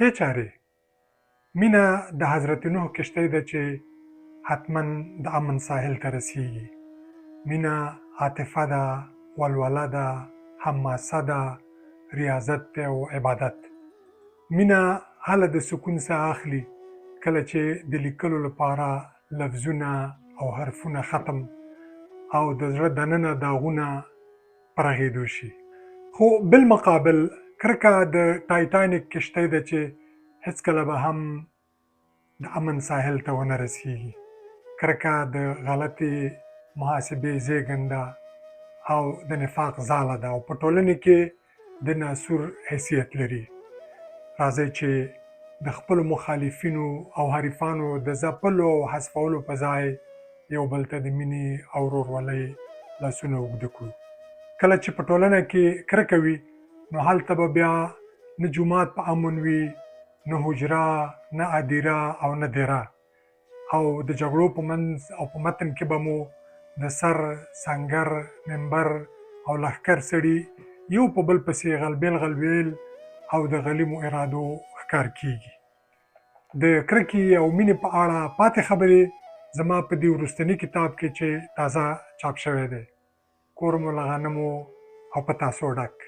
ښې چارې. مینه د حضرت نوح کشتۍ ده چې حتما د امن ساحل ته رسیږي. مینه عاطفه ده، ولوله ده، حماسه ده، ریاضت دی او عبادت. مینه هله د سکون ساه اخلي کله چې د لیکلو لپاره لفظونه او حرفونه ختم او د زړه دننه داغونه په رغېدو شي. خو بالمقابل کرکه د ټایټانیک کشتۍ ده چې هېڅکله به هم د امن ساحل ته ونه رسیږي. کرکه د غلطې محاسبې زېږنده او د نفاق ځاله ده او په ټولنې کې د ناسور حیثیت لري. راځئ چې د خپلو مخالفینو او حریفانو د ځپلو او حذفولو په ځای یو بل ته د مینې او ورورولۍ لاسونه اوږده کړو. کله چې په ټولنه کې کرکه وي نو هلته به بیا نه جومات په امن وي، نه حجره، نه ادیره او نه دیره. او د جګړو په منځ او په متن کې به مو د سر، سنګر، منبر او لښکر سړي یو په بل پسې غلبیل غلبیل او د غلیمو ارادو ښکار کیږي. د کرکې او مینې په اړه پاتې خبرې زما په دې وروستني کتاب کې چې تازه چاپ شوی دی، کور مو له غنمو او په تاسو ډک.